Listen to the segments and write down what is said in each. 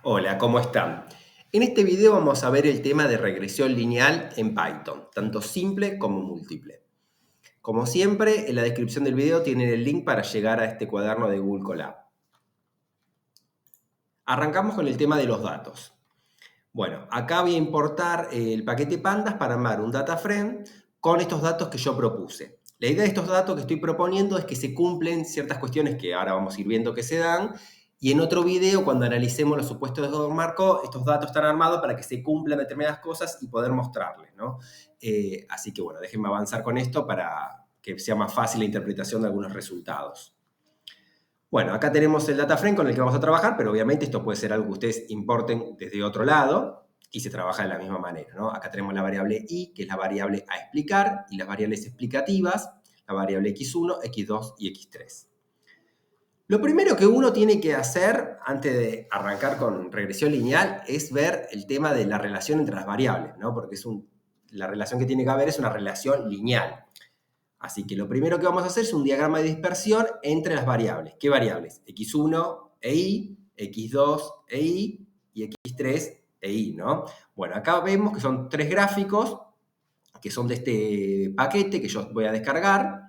Hola, ¿cómo están? En este video vamos a ver el tema de regresión lineal en Python, tanto simple como múltiple. Como siempre, en la descripción del video tienen el link para llegar a este cuaderno de Google Colab. Arrancamos con el tema de los datos. Bueno, acá voy a importar el paquete pandas para armar un data frame con estos datos que yo propuse. La idea de estos datos que estoy proponiendo es que se cumplen ciertas cuestiones que ahora vamos a ir viendo que se dan, y en otro video, cuando analicemos los supuestos de Markov, estos datos están armados para que se cumplan determinadas cosas y poder mostrarles, ¿no? Así que bueno, déjenme avanzar con esto para que sea más fácil la interpretación de algunos resultados. Bueno, acá tenemos el data frame con el que vamos a trabajar, pero obviamente esto puede ser algo que ustedes importen desde otro lado y se trabaja de la misma manera, ¿no? Acá tenemos la variable i, que es la variable a explicar, y las variables explicativas, la variable x1, x2 y x3. Lo primero que uno tiene que hacer antes de arrancar con regresión lineal es ver el tema de la relación entre las variables, ¿no? Porque la relación que tiene que haber es una relación lineal. Así que lo primero que vamos a hacer es un diagrama de dispersión entre las variables. ¿Qué variables? x1 e y, x2 e y x3 e y, ¿no? Bueno, acá vemos que son tres gráficos que son de este paquete que yo voy a descargar.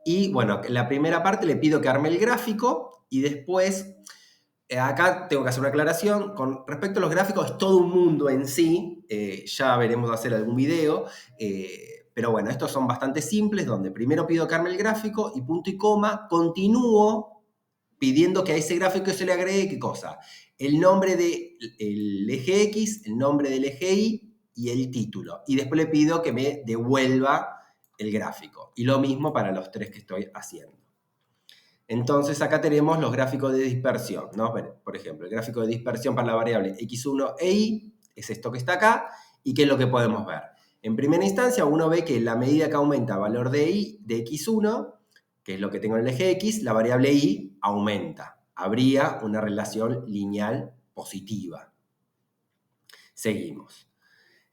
Y bueno, en la primera parte le pido que arme el gráfico y después, acá tengo que hacer una aclaración. Con respecto a los gráficos, es todo un mundo en sí. Ya veremos hacer algún video. Pero bueno, estos son bastante simples, donde primero pido que arme el gráfico y punto y coma, continúo pidiendo que a ese gráfico se le agregue, ¿qué cosa? El nombre del eje X, el nombre del eje Y y el título. Y después le pido que me devuelva el gráfico. Y lo mismo para los tres que estoy haciendo. Entonces acá tenemos los gráficos de dispersión, ¿no? Por ejemplo, el gráfico de dispersión para la variable x1 e y es esto que está acá. ¿Y qué es lo que podemos ver? En primera instancia, uno ve que en la medida que aumenta el valor de y de x1, que es lo que tengo en el eje x, la variable y aumenta. Habría una relación lineal positiva. Seguimos.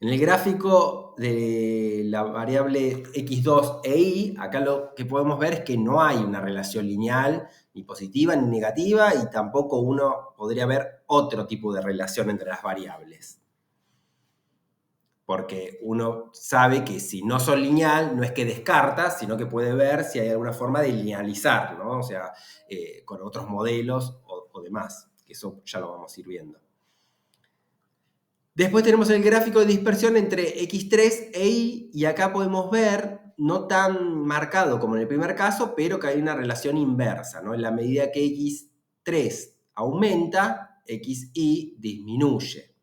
En el gráfico de la variable x2 e y, acá lo que podemos ver es que no hay una relación lineal, ni positiva ni negativa, y tampoco uno podría ver otro tipo de relación entre las variables. Porque uno sabe que si no son lineal, no es que descarta, sino que puede ver si hay alguna forma de linealizar, ¿no? O sea, con otros modelos o demás, que eso ya lo vamos a ir viendo. Después tenemos el gráfico de dispersión entre x3 e y acá podemos ver, no tan marcado como en el primer caso, pero que hay una relación inversa, ¿no? En la medida que x3 aumenta, xy disminuye.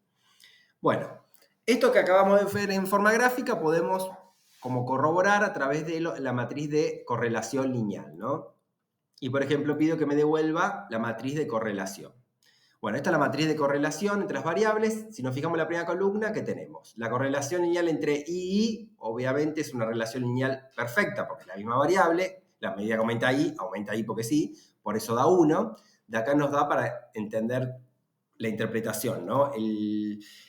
Bueno, esto que acabamos de ver en forma gráfica podemos como corroborar a través de la matriz de correlación lineal, ¿no? Y por ejemplo pido que me devuelva la matriz de correlación. Bueno, esta es la matriz de correlación entre las variables. Si nos fijamos en la primera columna, ¿qué tenemos? La correlación lineal entre y, obviamente, es una relación lineal perfecta, porque es la misma variable. La medida que aumenta y porque sí, por eso da 1. De acá nos da para entender la interpretación, ¿no?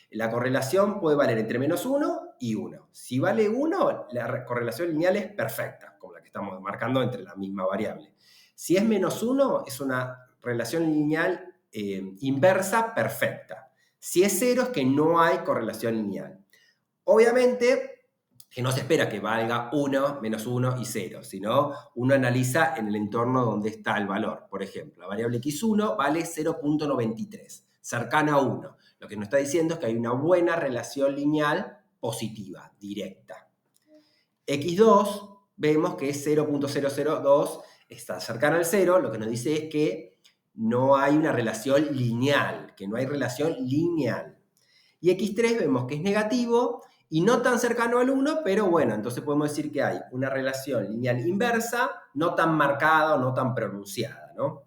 La correlación puede valer entre -1 y 1. Si vale 1, la correlación lineal es perfecta, como la que estamos marcando entre la misma variable. Si es -1, es una relación lineal inversa perfecta. Si es 0, es que no hay correlación lineal. Obviamente, que no se espera que valga 1, -1 y 0, sino uno analiza en el entorno donde está el valor. Por ejemplo, la variable x1 vale 0.93, cercana a 1. Lo que nos está diciendo es que hay una buena relación lineal positiva, directa. x2 vemos que es 0.002, está cercana al 0, lo que nos dice es que no hay una relación lineal, que no hay relación lineal. Y x3 vemos que es negativo y no tan cercano al 1, pero bueno, entonces podemos decir que hay una relación lineal inversa, no tan marcada o no tan pronunciada, ¿no?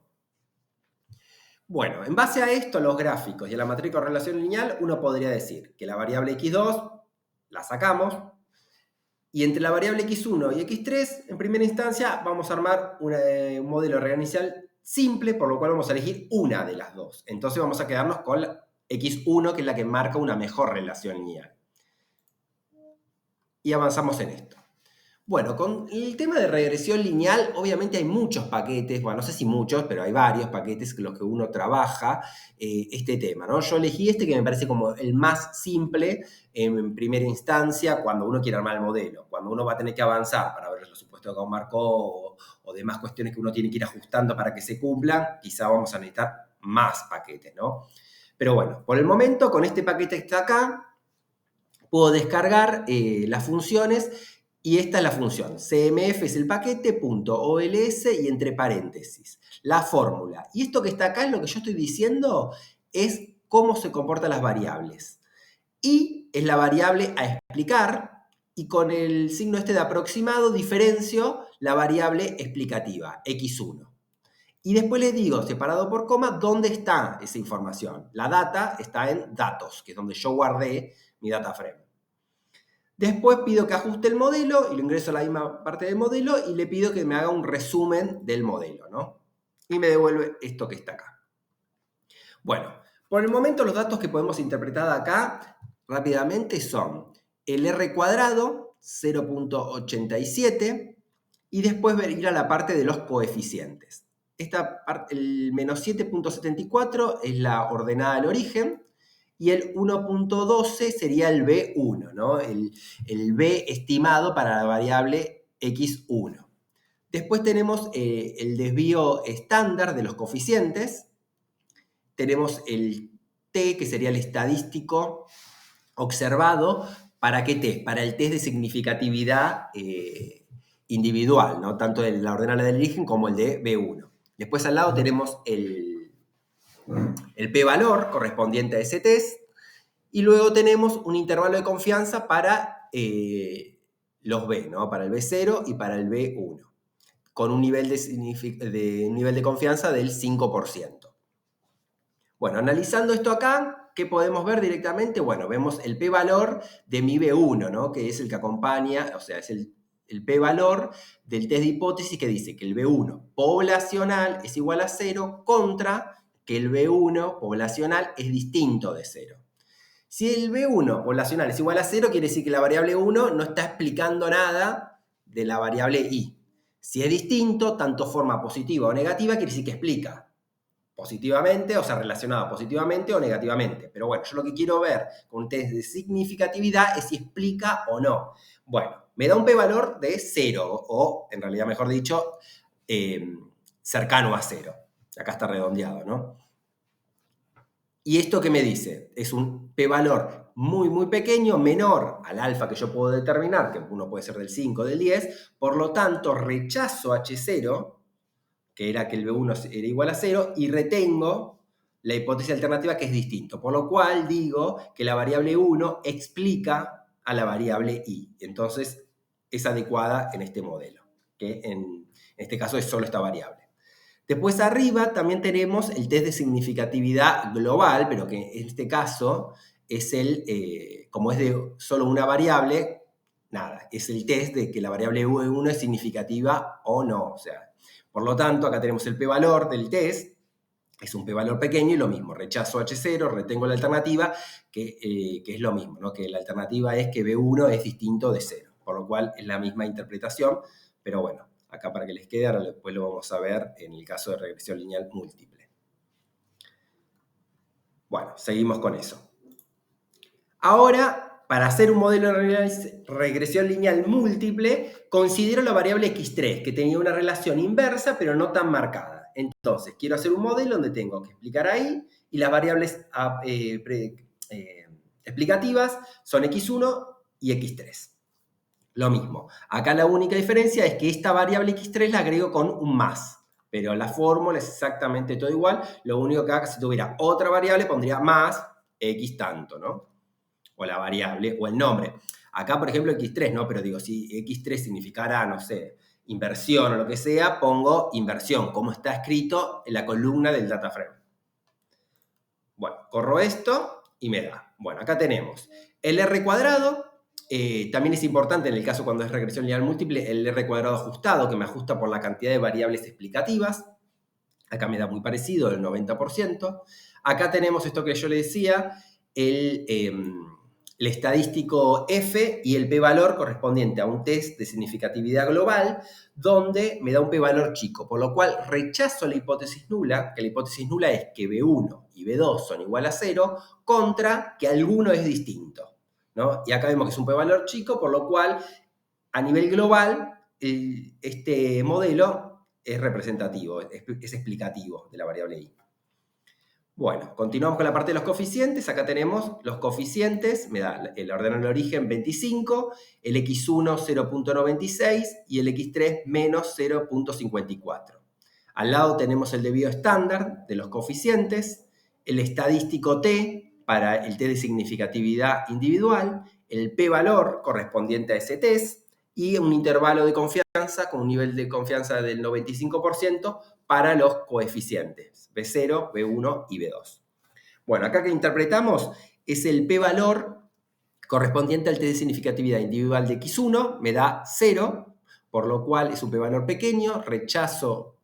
Bueno, en base a esto, los gráficos y a la matriz de correlación lineal, uno podría decir que la variable x2 la sacamos, y entre la variable x1 y x3, en primera instancia, vamos a armar un modelo referencial simple, por lo cual vamos a elegir una de las dos. Entonces vamos a quedarnos con la x1, que es la que marca una mejor relación lineal. Y avanzamos en esto. Bueno, con el tema de regresión lineal, obviamente hay muchos paquetes, bueno, no sé si muchos, pero hay varios paquetes con los que uno trabaja este tema, ¿no? Yo elegí este que me parece como el más simple en primera instancia cuando uno quiere armar el modelo. Cuando uno va a tener que avanzar para ver los supuestos que marcó o demás cuestiones que uno tiene que ir ajustando para que se cumplan, quizá vamos a necesitar más paquetes, ¿no? Pero bueno, por el momento, con este paquete que está acá, puedo descargar las funciones y esta es la función. CMF es el paquete, punto .ols y entre paréntesis, la fórmula. Y esto que está acá, en lo que yo estoy diciendo, es cómo se comportan las variables. Y es la variable a explicar y con el signo este de aproximado diferencio la variable explicativa, x1. Y después les digo, separado por coma, dónde está esa información. La data está en datos, que es donde yo guardé mi data frame. Después pido que ajuste el modelo y lo ingreso a la misma parte del modelo y le pido que me haga un resumen del modelo, ¿no? Y me devuelve esto que está acá. Bueno, por el momento los datos que podemos interpretar acá rápidamente son el R cuadrado, 0.87, y después ir a la parte de los coeficientes. El menos 7.74 es la ordenada al origen, y el 1.12 sería el B1, ¿no? El B estimado para la variable x1. Después tenemos el desvío estándar de los coeficientes. Tenemos el T, que sería el estadístico observado. ¿Para qué test? Para el test de significatividad individual, ¿no? Tanto de la ordenada del origen como el de B1. Después al lado tenemos el p-valor correspondiente a ese test. Y luego tenemos un intervalo de confianza para los B, ¿no? Para el B0 y para el B1, con un nivel de confianza del 5%. Bueno, analizando esto acá, ¿qué podemos ver directamente? Bueno, vemos el p-valor de mi B1, ¿no? Que es el que acompaña, o sea, es el p-valor del test de hipótesis que dice que el B1 poblacional es igual a 0 contra que el B1 poblacional es distinto de 0. Si el B1 poblacional es igual a 0, quiere decir que la variable 1 no está explicando nada de la variable i. Si es distinto, tanto forma positiva o negativa, quiere decir que explica positivamente, o sea, relacionado positivamente o negativamente. Pero bueno, yo lo que quiero ver con un test de significatividad es si explica o no. Bueno, me da un p-valor de 0, o en realidad, mejor dicho, cercano a 0. Acá está redondeado, ¿no? ¿Y esto qué me dice? Es un p-valor muy, muy pequeño, menor al alfa que yo puedo determinar, que uno puede ser del 5 o del 10, por lo tanto rechazo H0, que era que el B1 era igual a 0, y retengo la hipótesis alternativa que es distinto, por lo cual digo que la variable 1 explica a la variable i, entonces es adecuada en este modelo, que en este caso es solo esta variable. Después arriba también tenemos el test de significatividad global, pero que en este caso es como es de solo una variable, nada, es el test de que la variable V1 es significativa o no. O sea, por lo tanto, acá tenemos el p-valor del test, es un p-valor pequeño y lo mismo, rechazo H0, retengo la alternativa, que es lo mismo, ¿no? Que la alternativa es que B1 es distinto de 0, por lo cual es la misma interpretación, pero bueno, acá para que les quede, ahora después lo vamos a ver en el caso de regresión lineal múltiple. Bueno, seguimos con eso. Ahora, para hacer un modelo de regresión lineal múltiple, considero la variable x3, que tenía una relación inversa, pero no tan marcada. Entonces, quiero hacer un modelo donde tengo que explicar ahí, y las variables explicativas son x1 y x3. Lo mismo. Acá la única diferencia es que esta variable x3 la agrego con un más, pero la fórmula es exactamente todo igual. Lo único que acá, si tuviera otra variable, pondría más x tanto, ¿no? O la variable, o el nombre. Acá, por ejemplo, x3, ¿no? Pero digo, si x3 significara, no sé, inversión o lo que sea, pongo inversión, como está escrito en la columna del data frame. Bueno, corro esto y me da. Bueno, acá tenemos el R cuadrado. También es importante en el caso cuando es regresión lineal múltiple, el R cuadrado ajustado, que me ajusta por la cantidad de variables explicativas. Acá me da muy parecido, el 90%. Acá tenemos esto que yo le decía, el estadístico F y el p-valor correspondiente a un test de significatividad global, donde me da un p-valor chico, por lo cual rechazo la hipótesis nula, que la hipótesis nula es que B1 y B2 son igual a 0, contra que alguno es distinto, ¿no? Y acá vemos que es un p-valor chico, por lo cual, a nivel global, este modelo es representativo, es explicativo de la variable I. Bueno, continuamos con la parte de los coeficientes. Acá tenemos los coeficientes, me da el ordenador de origen 25, el x1 0.96 y el x3 menos 0.54. Al lado tenemos el desvío estándar de los coeficientes, el estadístico t para el test de significatividad individual, el p-valor correspondiente a ese test y un intervalo de confianza con un nivel de confianza del 95% para los coeficientes B0, B1 y B2. Bueno, acá que interpretamos es el p-valor correspondiente al test de significatividad individual de x1, me da 0, por lo cual es un p-valor pequeño, rechazo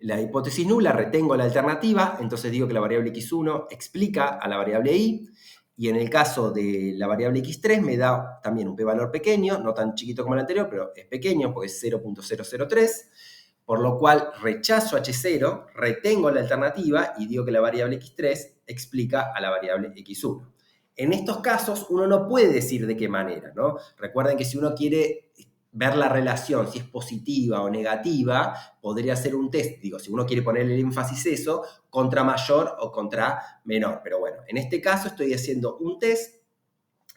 la hipótesis nula, retengo la alternativa, entonces digo que la variable x1 explica a la variable y, y en el caso de la variable x3 me da también un p-valor pequeño, no tan chiquito como el anterior, pero es pequeño porque es 0.003, por lo cual rechazo h0, retengo la alternativa y digo que la variable x3 explica a la variable x1. En estos casos uno no puede decir de qué manera, ¿no? Recuerden que si uno quiere ver la relación, si es positiva o negativa, podría hacer un test, digo, si uno quiere ponerle el énfasis eso, contra mayor o contra menor. Pero bueno, en este caso estoy haciendo un test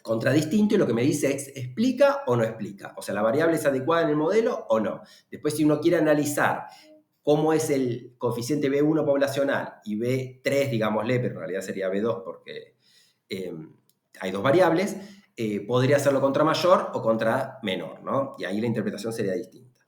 contra distinto y lo que me dice es, ¿explica o no explica? O sea, ¿la variable es adecuada en el modelo o no? Después, si uno quiere analizar cómo es el coeficiente B1 poblacional y B3, digámosle, pero en realidad sería B2 porque hay dos variables, podría hacerlo contra mayor o contra menor, ¿no? Y ahí la interpretación sería distinta.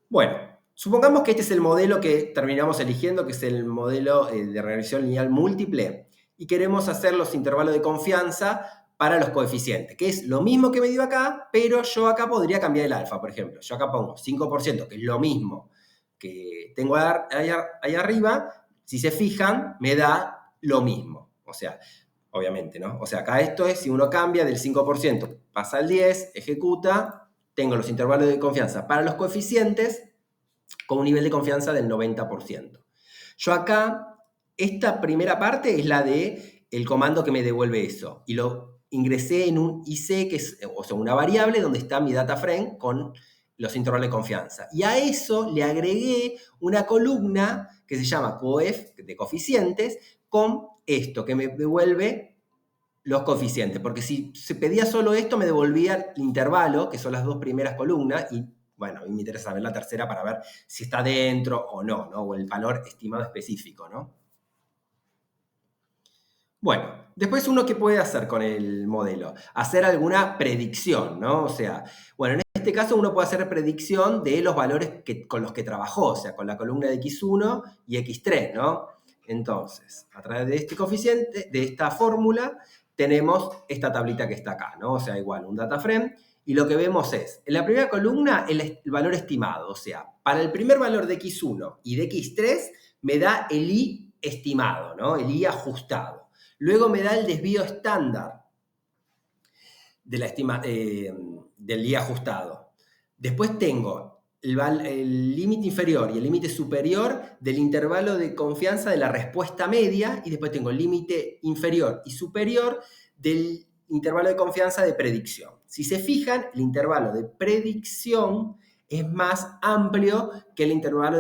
Bueno, supongamos que este es el modelo que terminamos eligiendo, que es el modelo de regresión lineal múltiple, y queremos hacer los intervalos de confianza para los coeficientes, que es lo mismo que me dio acá, pero yo acá podría cambiar el alfa, por ejemplo. Yo acá pongo 5%, que es lo mismo que tengo ahí arriba. Si se fijan, me da lo mismo. O sea, obviamente, ¿no? O sea, acá esto es, si uno cambia del 5%, pasa al 10, ejecuta, tengo los intervalos de confianza para los coeficientes con un nivel de confianza del 90%. Yo acá, esta primera parte es la de el comando que me devuelve eso. Y lo ingresé en un IC, que es, o sea, una variable donde está mi data frame con los intervalos de confianza. Y a eso le agregué una columna que se llama coef, de coeficientes, con esto, que me devuelve los coeficientes. Porque si se pedía solo esto, me devolvía el intervalo, que son las dos primeras columnas, y bueno, a mí me interesa ver la tercera para ver si está dentro o no, ¿no? O el valor estimado específico, ¿no? Bueno, después uno, ¿qué puede hacer con el modelo? Hacer alguna predicción, ¿no? O sea, bueno, en este caso uno puede hacer predicción de los valores con los que trabajó, o sea, con la columna de x1 y x3, ¿no? Entonces, a través de este coeficiente, de esta fórmula, tenemos esta tablita que está acá, ¿no? O sea, igual un data frame, y lo que vemos es, en la primera columna, el valor estimado, o sea, para el primer valor de x1 y de x3, me da el i estimado, ¿no? El i ajustado. Luego me da el desvío estándar de del I ajustado. Después tengo el límite inferior y el límite superior del intervalo de confianza de la respuesta media, y después tengo el límite inferior y superior del intervalo de confianza de predicción. Si se fijan, el intervalo de predicción es más amplio que el intervalo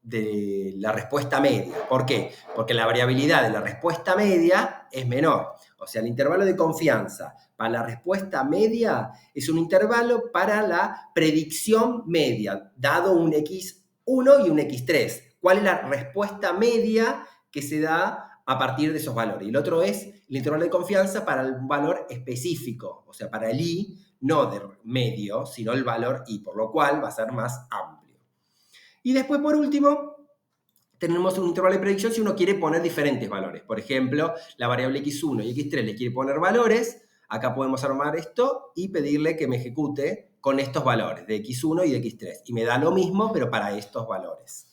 de la respuesta media. ¿Por qué? Porque la variabilidad de la respuesta media es menor. O sea, el intervalo de confianza para la respuesta media es un intervalo para la predicción media, dado un x1 y un x3. ¿Cuál es la respuesta media que se da a partir de esos valores? Y el otro es el intervalo de confianza para el valor específico, o sea, para el i, no de medio, sino el valor i, por lo cual va a ser más amplio. Y después, por último, tenemos un intervalo de predicción si uno quiere poner diferentes valores. Por ejemplo, la variable x1 y x3 le quiere poner valores. Acá podemos armar esto y pedirle que me ejecute con estos valores de x1 y de x3. Y me da lo mismo, pero para estos valores.